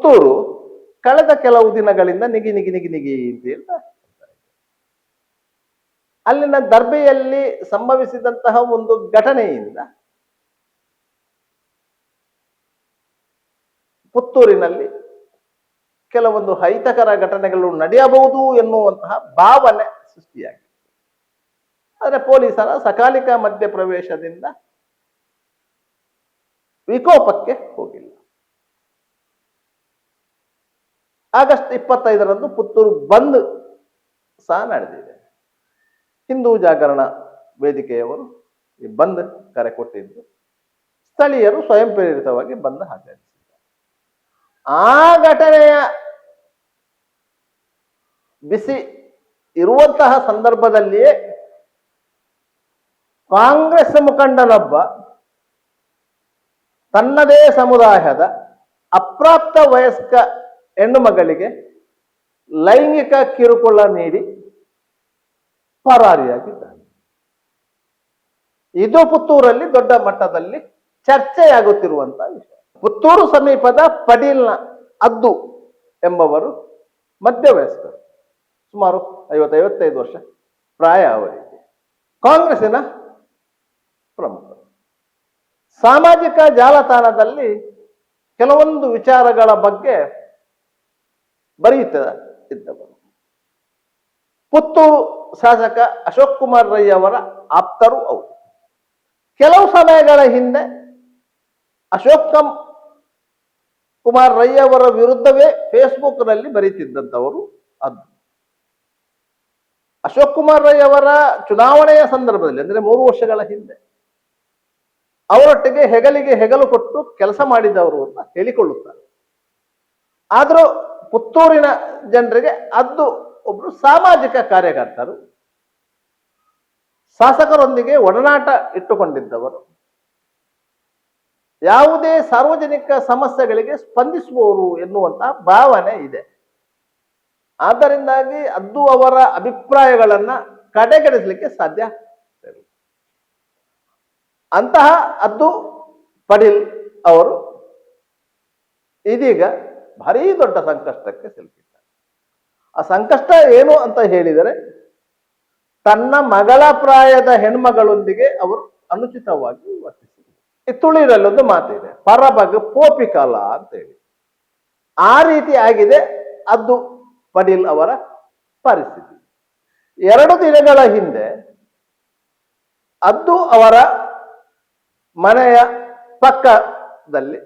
ಪುತ್ತೂರು ಕಳೆದ ಕೆಲವು ದಿನಗಳಿಂದ ನಿಗಿ ನಿಗಿ ನಿಗಿ ನಿಗಿ ಅಂತ ಹೇಳ್ತಾ ಅಲ್ಲಿನ ದರ್ಬೆಯಲ್ಲಿ ಸಂಭವಿಸಿದಂತಹ ಒಂದು ಘಟನೆಯಿಂದ ಪುತ್ತೂರಿನಲ್ಲಿ ಕೆಲವೊಂದು ಅಹಿತಕರ ಘಟನೆಗಳು ನಡೆಯಬಹುದು ಎನ್ನುವಂತಹ ಭಾವನೆ ಸೃಷ್ಟಿಯಾಗಿದೆ. ಆದರೆ ಪೊಲೀಸರ ಸಕಾಲಿಕ ಮಧ್ಯಪ್ರವೇಶದಿಂದ ವಿಕೋಪಕ್ಕೆ ಹೋಗಿಲ್ಲ. ಆಗಸ್ಟ್ 25ರಂದು ಪುತ್ತೂರು ಬಂದ್ ಸಹ ನಡೆದಿದೆ. ಹಿಂದೂ ಜಾಗರಣ ವೇದಿಕೆಯವರು ಈ ಬಂದ್ ಕರೆ ಕೊಟ್ಟಿದ್ದು, ಸ್ಥಳೀಯರು ಸ್ವಯಂ ಪ್ರೇರಿತವಾಗಿ ಬಂದ್ ಆಚರಿಸಿದ್ದಾರೆ. ಆ ಘಟನೆಯ ಬಿಸಿ ಇರುವಂತಹ ಸಂದರ್ಭದಲ್ಲಿಯೇ ಕಾಂಗ್ರೆಸ್ ಮುಖಂಡನೊಬ್ಬ ತನ್ನದೇ ಸಮುದಾಯದ ಅಪ್ರಾಪ್ತ ವಯಸ್ಕ ಹೆಣ್ಣು ಮಗಳಿಗೆ ಲೈಂಗಿಕ ಕಿರುಕುಳ ನೀಡಿ ಪರಾರಿಯಾಗಿದ್ದಾನೆ. ಇದು ಪುತ್ತೂರಲ್ಲಿ ದೊಡ್ಡ ಮಟ್ಟದಲ್ಲಿ ಚರ್ಚೆಯಾಗುತ್ತಿರುವಂತಹ ವಿಷಯ. ಪುತ್ತೂರು ಸಮೀಪದ ಪಡೀಲ್ನ ಅದ್ದು ಎಂಬವರು ಮಧ್ಯವಯಸ್ಕರು, ಸುಮಾರು 50-55 ವರ್ಷ ಪ್ರಾಯ ಅವರಿಗೆ. ಕಾಂಗ್ರೆಸ್ಸಿನ ಪ್ರಮುಖರು. ಸಾಮಾಜಿಕ ಜಾಲತಾಣದಲ್ಲಿ ಕೆಲವೊಂದು ವಿಚಾರಗಳ ಬಗ್ಗೆ ಬರೆಯುತ್ತಾ ಇದ್ದವರು. ಪುತ್ತೂರು ಶಾಸಕ ಅಶೋಕ್ ಕುಮಾರ್ ರೈ ಅವರ ಆಪ್ತರು ಅವರು. ಕೆಲವು ಸಮಯಗಳ ಹಿಂದೆ ಅಶೋಕ್ ಕುಮಾರ್ ರೈ ಅವರ ವಿರುದ್ಧವೇ ಫೇಸ್ಬುಕ್ನಲ್ಲಿ ಬರೀತಿದ್ದಂಥವರು ಅದು. ಅಶೋಕ್ ಕುಮಾರ್ ರೈ ಅವರ ಚುನಾವಣೆಯ ಸಂದರ್ಭದಲ್ಲಿ, ಅಂದರೆ 3 ವರ್ಷಗಳ ಹಿಂದೆ, ಅವರೊಟ್ಟಿಗೆ ಹೆಗಲಿಗೆ ಹೆಗಲು ಕೊಟ್ಟು ಕೆಲಸ ಮಾಡಿದವರು ಅಂತ ಹೇಳಿಕೊಳ್ಳುತ್ತಾರೆ. ಆದರೂ ಪುತ್ತೂರಿನ ಜನರಿಗೆ ಅದು ಒಬ್ರು ಸಾಮಾಜಿಕ ಕಾರ್ಯಕರ್ತರು, ಶಾಸಕರೊಂದಿಗೆ ಒಡನಾಟ ಇಟ್ಟುಕೊಂಡಿದ್ದವರು, ಯಾವುದೇ ಸಾರ್ವಜನಿಕ ಸಮಸ್ಯೆಗಳಿಗೆ ಸ್ಪಂದಿಸುವವರು ಎನ್ನುವಂತಹ ಭಾವನೆ ಇದೆ. ಆದ್ದರಿಂದಾಗಿ ಅದ್ದು ಅವರ ಅಭಿಪ್ರಾಯಗಳನ್ನ ಕಡೆಗಣಿಸಲಿಕ್ಕೆ ಸಾಧ್ಯ ಇಲ್ಲ. ಅಂತಹ ಅದ್ದು ಪಡೀಲ್ ಅವರು ಇದೀಗ ಭಾರೀ ದೊಡ್ಡ ಸಂಕಷ್ಟಕ್ಕೆ ಸಿಲುಕಿದ್ದಾರೆ. ಆ ಸಂಕಷ್ಟ ಏನು ಅಂತ ಹೇಳಿದರೆ, ತನ್ನ ಮಗಳ ಪ್ರಾಯದ ಹೆಣ್ಮಗಳೊಂದಿಗೆ ಅವರು ಅನುಚಿತವಾಗಿ ವರ್ತಿಸಿದರು. ಈ ತುಳಿರಲ್ಲೊಂದು ಮಾತಿದೆ, ಪರಬಗ ಪೋಪಿಕಾಲ ಅಂತ ಹೇಳಿ. ಆ ರೀತಿ ಆಗಿದೆ ಅದ್ದು ಪಡೀಲ್ ಅವರ ಪರಿಸ್ಥಿತಿ. 2 ದಿನಗಳ ಹಿಂದೆ ಅದ್ದು ಅವರ ಮನೆಯ ಪಕ್ಕದಲ್ಲಿ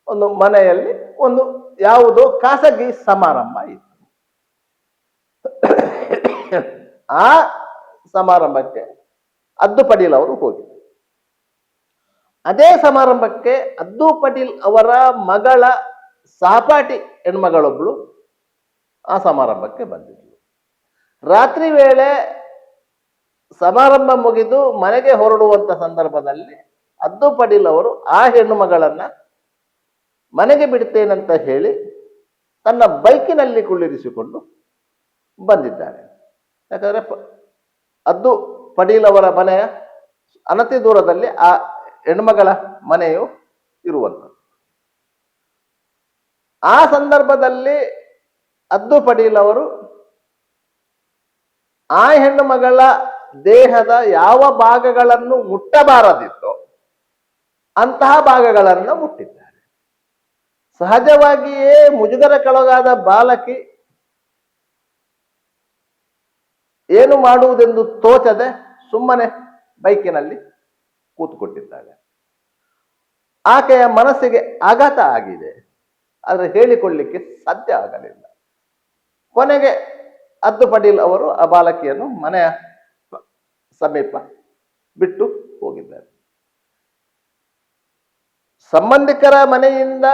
ಒಂದು ಮನೆಯಲ್ಲಿ ಒಂದು ಯಾವುದೋ ಖಾಸಗಿ ಸಮಾರಂಭ ಇತ್ತು. ಆ ಸಮಾರಂಭಕ್ಕೆ ಅದ್ದು ಪಡೀಲ್ ಅವರು ಹೋಗಿದ್ದರು. ಅದೇ ಸಮಾರಂಭಕ್ಕೆ ಅದ್ದು ಪಡೀಲ್ ಅವರ ಮಗಳ ಸಹಪಾಠಿ ಹೆಣ್ಮಗಳೊಬ್ಳು ಆ ಸಮಾರಂಭಕ್ಕೆ ಬಂದಿದ್ದರು. ರಾತ್ರಿ ವೇಳೆ ಸಮಾರಂಭ ಮುಗಿದು ಮನೆಗೆ ಹೊರಡುವಂತ ಸಂದರ್ಭದಲ್ಲಿ ಅದ್ದು ಪಡೀಲ್ ಅವರು ಆ ಹೆಣ್ಣು ಮಗಳನ್ನ ಮನೆಗೆ ಬಿಡ್ತೇನಂತ ಹೇಳಿ ತನ್ನ ಬೈಕಿನಲ್ಲಿ ಕುಳ್ಳಿರಿಸಿಕೊಂಡು ಬಂದಿದ್ದಾರೆ. ಯಾಕಂದ್ರೆ ಅದ್ದು ಪಡೀಲ್ ಅವರ ಮನೆಯ ಅನತಿ ದೂರದಲ್ಲಿ ಆ ಹೆಣ್ಮಗಳ ಮನೆಯು ಇರುವಂಥದ್ದು. ಆ ಸಂದರ್ಭದಲ್ಲಿ ಅದ್ದು ಪಡೀಲ್ ಅವರು ಆ ಹೆಣ್ಣು ಮಗಳ ದೇಹದ ಯಾವ ಭಾಗಗಳನ್ನು ಮುಟ್ಟಬಾರದಿತ್ತೋ ಅಂತಹ ಭಾಗಗಳನ್ನು ಮುಟ್ಟಿದ್ದಾರೆ. ಸಹಜವಾಗಿಯೇ ಮುಜುಗರಕ್ಕೊಳಗಾದ ಬಾಲಕಿ ಏನು ಮಾಡುವುದೆಂದು ತೋಚದೆ ಸುಮ್ಮನೆ ಬೈಕಿನಲ್ಲಿ ಕೂತುಕೊಟ್ಟಿದ್ದಾಳೆ. ಆಕೆಯ ಮನಸ್ಸಿಗೆ ಆಘಾತ ಆಗಿದೆ, ಆದರೆ ಹೇಳಿಕೊಳ್ಳಲಿಕ್ಕೆ ಸಾಧ್ಯ ಆಗಲಿಲ್ಲ. ಕೊನೆಗೆ ಅದ್ದು ಪಡೀಲ್ ಅವರು ಆ ಬಾಲಕಿಯನ್ನು ಮನೆಯ ಸಮೀಪ ಬಿಟ್ಟು ಹೋಗಿದ್ದಾರೆ. ಸಂಬಂಧಿಕರ ಮನೆಯಿಂದ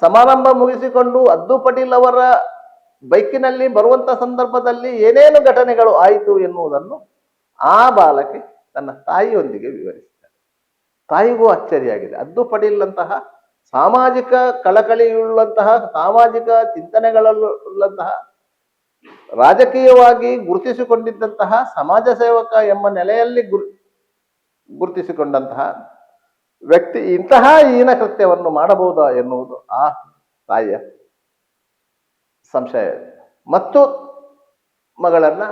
ಸಮಾರಂಭ ಮುಗಿಸಿಕೊಂಡು ಅದ್ದು ಪಡೀಲ್ ಅವರ ಬೈಕಿನಲ್ಲಿ ಬರುವಂತ ಸಂದರ್ಭದಲ್ಲಿ ಏನೇನು ಘಟನೆಗಳು ಆಯಿತು ಎನ್ನುವುದನ್ನು ಆ ಬಾಲಕಿ ತನ್ನ ತಾಯಿಯೊಂದಿಗೆ ವಿವರಿಸಿದ್ದಾರೆ. ತಾಯಿಗೂ ಅಚ್ಚರಿಯಾಗಿದೆ. ಅದ್ದು ಪಡೀಲ್ ಅಂತಹ ಸಾಮಾಜಿಕ ಕಳಕಳಿಯುಳ್ಳಂತಹ, ಸಾಮಾಜಿಕ ಚಿಂತನೆಗಳುಳ್ಳಂತಹ, ರಾಜಕೀಯವಾಗಿ ಗುರುತಿಸಿಕೊಂಡಿದ್ದಂತಹ ಸಮಾಜ ಸೇವಕ ಎಂಬ ನೆಲೆಯಲ್ಲಿ ಗುರುತಿಸಿಕೊಂಡಂತಹ ವ್ಯಕ್ತಿ ಇಂತಹ ಹೀನ ಕೃತ್ಯವನ್ನು ಮಾಡಬಹುದಾ ಎನ್ನುವುದು ಆ ತಾಯಿಯ ಸಂಶಯ ಇದೆ. ಮತ್ತು ಮಗಳನ್ನ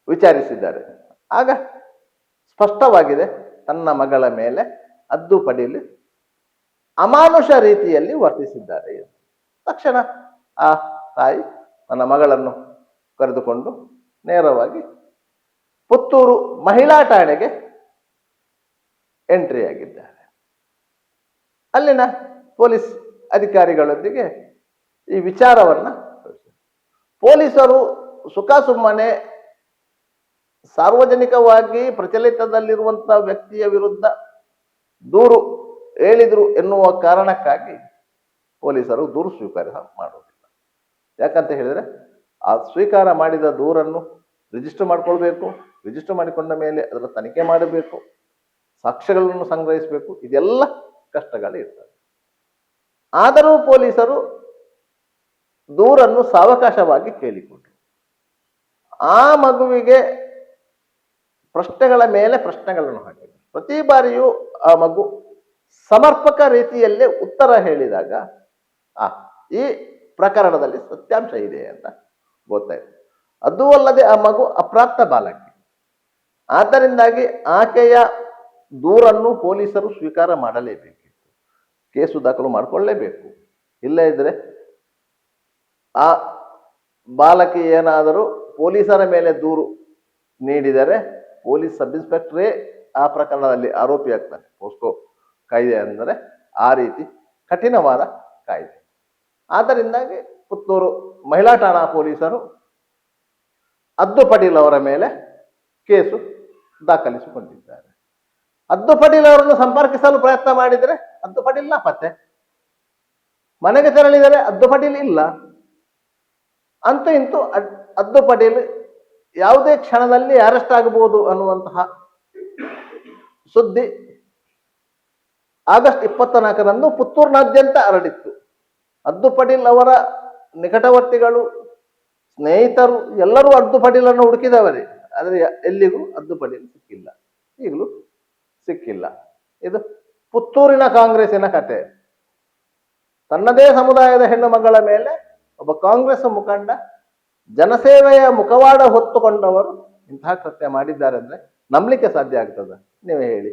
ವಿಚಾರಿಸಿದ್ದಾರೆ. ಆಗ ಸ್ಪಷ್ಟವಾಗಿದೆ ತನ್ನ ಮಗಳ ಮೇಲೆ ಹದ್ದು ಪಡೀಲಿ ಅಮಾನುಷ ರೀತಿಯಲ್ಲಿ ವರ್ತಿಸಿದ್ದಾರೆ. ತಕ್ಷಣ ಆ ತಾಯಿ ನನ್ನ ಮಗಳನ್ನು ಕರೆದುಕೊಂಡು ನೇರವಾಗಿ ಪುತ್ತೂರು ಮಹಿಳಾ ಠಾಣೆಗೆ ಎಂಟ್ರಿ ಆಗಿದ್ದಾರೆ. ಅಲ್ಲಿನ ಪೊಲೀಸ್ ಅಧಿಕಾರಿಗಳೊಂದಿಗೆ ಈ ವಿಚಾರವನ್ನ ಪೊಲೀಸರು ಸುಮ್ಮನೆ ಸಾರ್ವಜನಿಕವಾಗಿ ಪ್ರಚಲಿತದಲ್ಲಿರುವಂತಹ ವ್ಯಕ್ತಿಯ ವಿರುದ್ಧ ದೂರು ಹೇಳಿದ್ರು ಎನ್ನುವ ಕಾರಣಕ್ಕಾಗಿ ಪೊಲೀಸರು ದೂರು ಸ್ವೀಕಾರ ಮಾಡುವುದಿಲ್ಲ. ಯಾಕಂತ ಹೇಳಿದ್ರೆ ಆ ಸ್ವೀಕಾರ ಮಾಡಿದ ದೂರನ್ನು ರಿಜಿಸ್ಟರ್ ಮಾಡ್ಕೊಳ್ಬೇಕು, ರಿಜಿಸ್ಟರ್ ಮಾಡಿಕೊಂಡ ಮೇಲೆ ಅದರ ತನಿಖೆ ಮಾಡಬೇಕು, ಸಾಕ್ಷ್ಯಗಳನ್ನು ಸಂಗ್ರಹಿಸಬೇಕು, ಇದೆಲ್ಲ ಕಷ್ಟಗಳು ಇರ್ತವೆ. ಆದರೂ ಪೊಲೀಸರು ದೂರನ್ನು ಸಾವಕಾಶವಾಗಿ ಕೇಳಿಕೊಂಡ್ರು. ಆ ಮಗುವಿಗೆ ಪ್ರಶ್ನೆಗಳ ಮೇಲೆ ಪ್ರಶ್ನೆಗಳನ್ನು ಹಾಕಿದರು. ಪ್ರತಿ ಬಾರಿಯೂ ಆ ಮಗು ಸಮರ್ಪಕ ರೀತಿಯಲ್ಲೇ ಉತ್ತರ ಹೇಳಿದಾಗ ಈ ಪ್ರಕರಣದಲ್ಲಿ ಸತ್ಯಾಂಶ ಇದೆ ಅಂತ ಗೊತ್ತಾಯಿತು. ಅದೂ ಅಲ್ಲದೆ ಆ ಮಗು ಅಪ್ರಾಪ್ತ ಬಾಲಕಿ. ಆದ್ದರಿಂದಾಗಿ ಆಕೆಯ ದೂರನ್ನು ಪೊಲೀಸರು ಸ್ವೀಕಾರ ಮಾಡಲೇಬೇಕಿತ್ತು, ಕೇಸು ದಾಖಲು ಮಾಡಿಕೊಳ್ಳಲೇಬೇಕು. ಇಲ್ಲ ಇದ್ರೆ ಆ ಬಾಲಕಿ ಏನಾದರೂ ಪೊಲೀಸರ ಮೇಲೆ ದೂರು ನೀಡಿದರೆ ಪೊಲೀಸ್ ಸಬ್ ಇನ್ಸ್ಪೆಕ್ಟರೇ ಆ ಪ್ರಕರಣದಲ್ಲಿ ಆರೋಪಿ ಆಗ್ತಾನೆ. ಪೋಸ್ಕೋ ಕಾಯ್ದೆ ಅಂದರೆ ಆ ರೀತಿ ಕಠಿಣವಾದ ಕಾಯ್ದೆ. ಆದ್ದರಿಂದಾಗಿ ಪುತ್ತೂರು ಮಹಿಳಾ ಠಾಣಾ ಪೊಲೀಸರು ಹದ್ದು ಪಟೀಲ್ ಅವರ ಮೇಲೆ ಕೇಸು ದಾಖಲಿಸಿಕೊಂಡಿದ್ದಾರೆ. ಹದ್ದು ಪಟೀಲ್ ಅವರನ್ನು ಸಂಪರ್ಕಿಸಲು ಪ್ರಯತ್ನ ಮಾಡಿದರೆ ಹದ್ದು ಪಟೀಲ್ ನಾಪತ್ತೆ. ಮನೆಗೆ ತೆರಳಿದರೆ ಹದ್ದು ಪಟೀಲ್ ಇಲ್ಲ. ಅಂತೂ ಇಂತೂ ಹದ್ದು ಪಟೀಲ್ ಯಾವುದೇ ಕ್ಷಣದಲ್ಲಿ ಅರೆಸ್ಟ್ ಆಗಬಹುದು ಅನ್ನುವಂತಹ ಸುದ್ದಿ ಆಗಸ್ಟ್ 24ರಂದು ಪುತ್ತೂರಿನಾದ್ಯಂತ ಹರಡಿತ್ತು. ಹದ್ದು ಪಟೀಲ್ ಅವರ ನಿಕಟವರ್ತಿಗಳು, ಸ್ನೇಹಿತರು ಎಲ್ಲರೂ ಹದ್ದು ಪಟೀಲನ್ನು ಹುಡುಕಿದವರೇ. ಆದರೆ ಎಲ್ಲಿಗೂ ಹದ್ದು ಪಟೀಲ್ ಸಿಕ್ಕಿಲ್ಲ, ಈಗಲೂ ಸಿಕ್ಕಿಲ್ಲ. ಇದು ಪುತ್ತೂರಿನ ಕಾಂಗ್ರೆಸ್ಸಿನ ಕತೆ. ತನ್ನದೇ ಸಮುದಾಯದ ಹೆಣ್ಣು ಮಗಳ ಮೇಲೆ ಒಬ್ಬ ಕಾಂಗ್ರೆಸ್ ಮುಖಂಡ ಜನಸೇವೆಯ ಮುಖವಾಡ ಹೊತ್ತುಕೊಂಡವರು ಇಂತಹ ಕೃತ್ಯ ಮಾಡಿದ್ದಾರೆ ಅಂದ್ರೆ ನಂಬಲಿಕ್ಕೆ ಸಾಧ್ಯ ಆಗ್ತದ? ನೀವೇ ಹೇಳಿ.